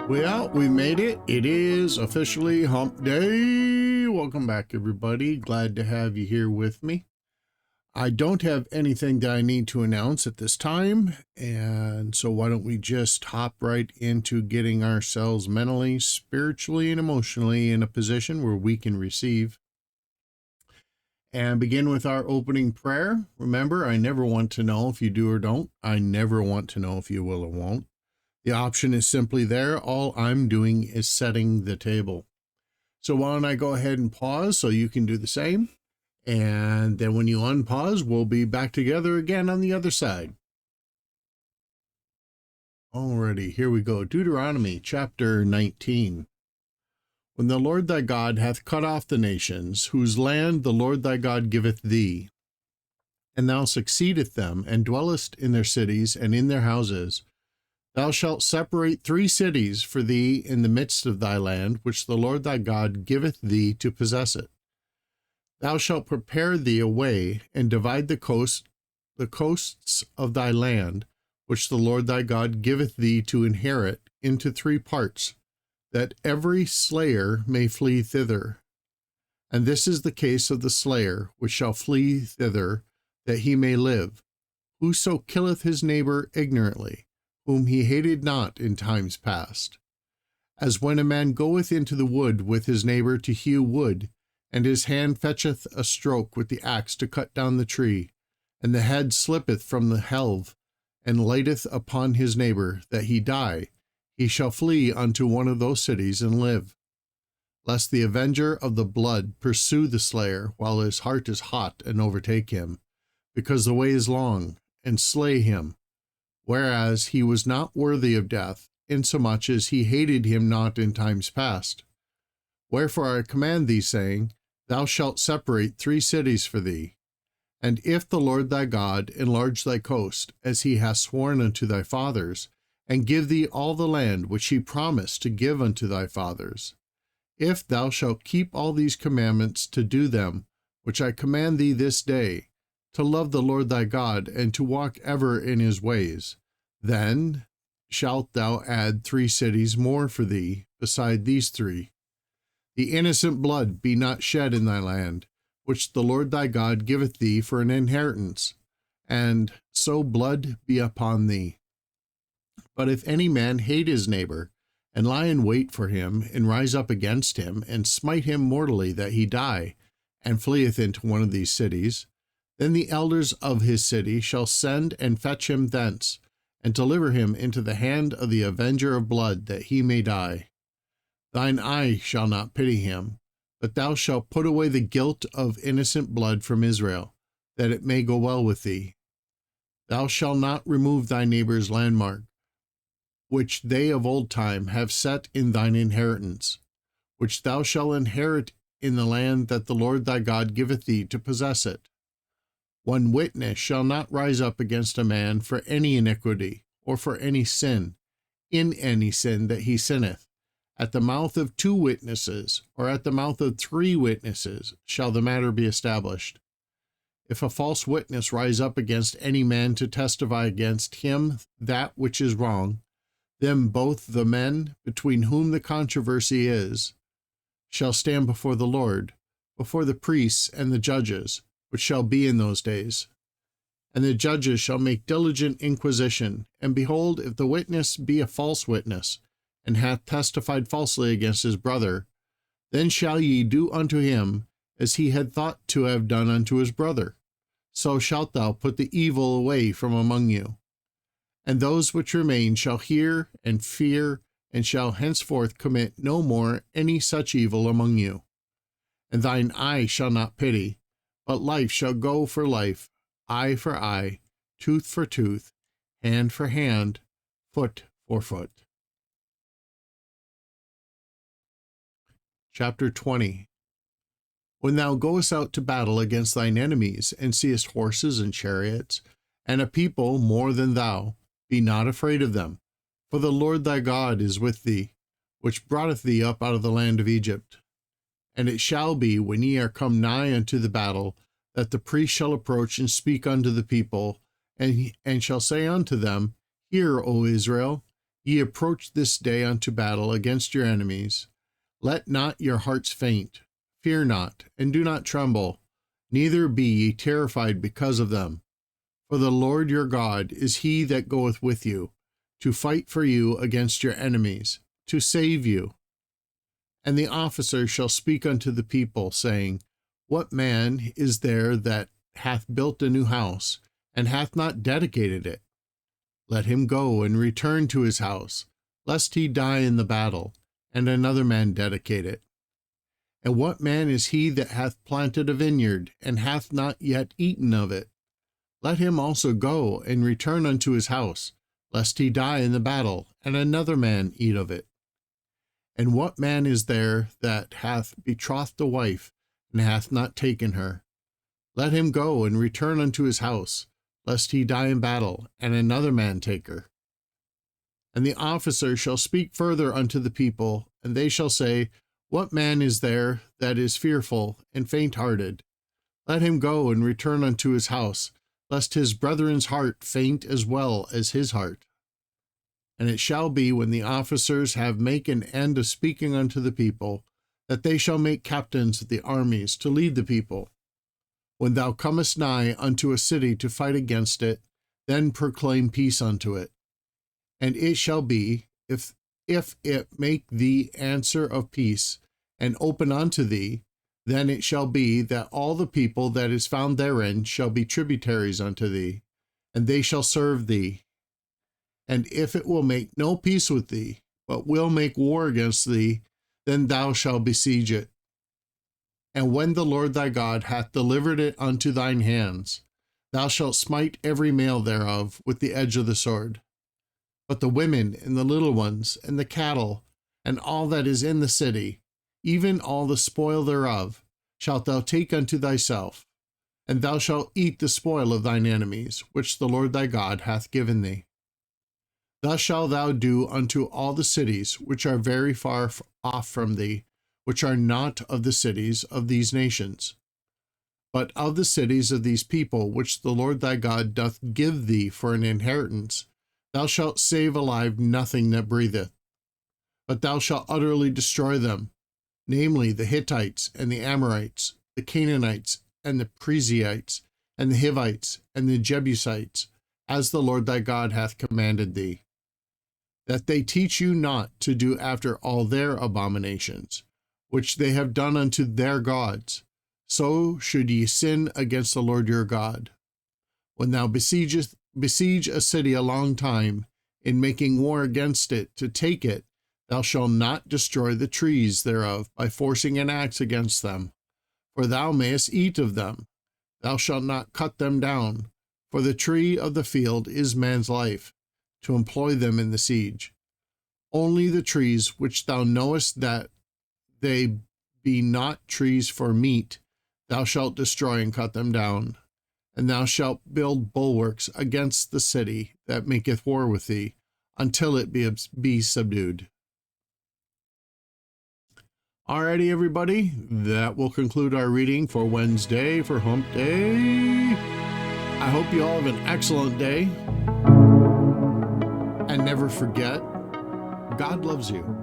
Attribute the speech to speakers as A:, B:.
A: Well, we made it. It is officially hump day. Welcome back, everybody. Glad to have you here with me. I don't have anything that I need to announce at this time, and so why don't we just hop right into getting ourselves mentally, spiritually, and emotionally in a position where we can receive. And begin with our opening prayer. Remember, I never want to know if you do or don't. I never want to know if you will or won't. The option is simply there. All I'm doing is setting the table. So why don't I go ahead and pause so you can do the same? And then when you unpause, we'll be back together again on the other side. Alrighty, here we go. Deuteronomy chapter 19. When the Lord thy God hath cut off the nations, whose land the Lord thy God giveth thee, and thou succeedeth them, and dwellest in their cities and in their houses, thou shalt separate 3 cities for thee in the midst of thy land, which the Lord thy God giveth thee to possess it. Thou shalt prepare thee a way, and divide the coasts of thy land, which the Lord thy God giveth thee to inherit, into 3 parts, that every slayer may flee thither. And this is the case of the slayer, which shall flee thither, that he may live. Whoso killeth his neighbor ignorantly, whom he hated not in times past. As when a man goeth into the wood with his neighbor to hew wood, and his hand fetcheth a stroke with the axe to cut down the tree, and the head slippeth from the helve, and lighteth upon his neighbor, that he die, he shall flee unto one of those cities and live. Lest the avenger of the blood pursue the slayer while his heart is hot, and overtake him, because the way is long, and slay him, whereas he was not worthy of death, insomuch as he hated him not in times past. Wherefore I command thee, saying, Thou shalt separate 3 cities for thee. And if the Lord thy God enlarge thy coast, as he hath sworn unto thy fathers, and give thee all the land which he promised to give unto thy fathers, if thou shalt keep all these commandments to do them, which I command thee this day, to love the Lord thy God, and to walk ever in his ways, then shalt thou add 3 cities more for thee, beside these 3. The innocent blood be not shed in thy land, which the Lord thy God giveth thee for an inheritance, and so blood be upon thee. But if any man hate his neighbor, and lie in wait for him, and rise up against him, and smite him mortally that he die, and fleeth into one of these cities, then the elders of his city shall send and fetch him thence, and deliver him into the hand of the avenger of blood, that he may die. Thine eye shall not pity him, but thou shalt put away the guilt of innocent blood from Israel, that it may go well with thee. Thou shalt not remove thy neighbor's landmark, which they of old time have set in thine inheritance, which thou shalt inherit in the land that the Lord thy God giveth thee to possess it. One witness shall not rise up against a man for any iniquity, or for any sin, in any sin that he sinneth. At the mouth of 2 witnesses, or at the mouth of 3 witnesses, shall the matter be established. If a false witness rise up against any man to testify against him that which is wrong, then both the men between whom the controversy is shall stand before the Lord, before the priests and the judges, which shall be in those days. And the judges shall make diligent inquisition, and behold, if the witness be a false witness, and hath testified falsely against his brother, then shall ye do unto him as he had thought to have done unto his brother. So shalt thou put the evil away from among you. And those which remain shall hear and fear, and shall henceforth commit no more any such evil among you. And thine eye shall not pity, but life shall go for life, eye for eye, tooth for tooth, hand for hand, foot for foot. Chapter 20. When thou goest out to battle against thine enemies, and seest horses and chariots, and a people more than thou, be not afraid of them, for the Lord thy God is with thee, which broughteth thee up out of the land of Egypt. And it shall be, when ye are come nigh unto the battle, that the priest shall approach and speak unto the people, and shall say unto them, Hear, O Israel, ye approach this day unto battle against your enemies. Let not your hearts faint. Fear not, and do not tremble, neither be ye terrified because of them. For the Lord your God is he that goeth with you, to fight for you against your enemies, to save you. And the officer shall speak unto the people, saying, What man is there that hath built a new house, and hath not dedicated it? Let him go and return to his house, lest he die in the battle, and another man dedicate it. And what man is he that hath planted a vineyard, and hath not yet eaten of it? Let him also go and return unto his house, lest he die in the battle, and another man eat of it. And what man is there that hath betrothed a wife, and hath not taken her? Let him go and return unto his house, lest he die in battle, and another man take her. And the officer shall speak further unto the people, and they shall say, What man is there that is fearful and faint-hearted? Let him go and return unto his house, lest his brethren's heart faint as well as his heart. And it shall be, when the officers have made an end of speaking unto the people, that they shall make captains of the armies to lead the people. When thou comest nigh unto a city to fight against it, then proclaim peace unto it. And it shall be, if it make thee answer of peace, and open unto thee, then it shall be that all the people that is found therein shall be tributaries unto thee, and they shall serve thee. And if it will make no peace with thee, but will make war against thee, then thou shalt besiege it. And when the Lord thy God hath delivered it unto thine hands, thou shalt smite every male thereof with the edge of the sword. But the women and the little ones and the cattle and all that is in the city, even all the spoil thereof, shalt thou take unto thyself, and thou shalt eat the spoil of thine enemies, which the Lord thy God hath given thee. Thus shalt thou do unto all the cities which are very far off from thee, which are not of the cities of these nations, but of the cities of these people which the Lord thy God doth give thee for an inheritance. Thou shalt save alive nothing that breatheth, but thou shalt utterly destroy them, namely the Hittites and the Amorites, the Canaanites and the Perizzites, and the Hivites and the Jebusites, as the Lord thy God hath commanded thee, that they teach you not to do after all their abominations, which they have done unto their gods. So should ye sin against the Lord your God. When thou besiege a city a long time, in making war against it to take it, thou shalt not destroy the trees thereof by forcing an axe against them, for thou mayest eat of them. Thou shalt not cut them down, for the tree of the field is man's life, to employ them in the siege. Only the trees which thou knowest that they be not trees for meat, thou shalt destroy and cut them down. And thou shalt build bulwarks against the city that maketh war with thee, until it be subdued. Alrighty, everybody, that will conclude our reading for Wednesday, for Hump Day. I hope you all have an excellent day. And never forget, God loves you.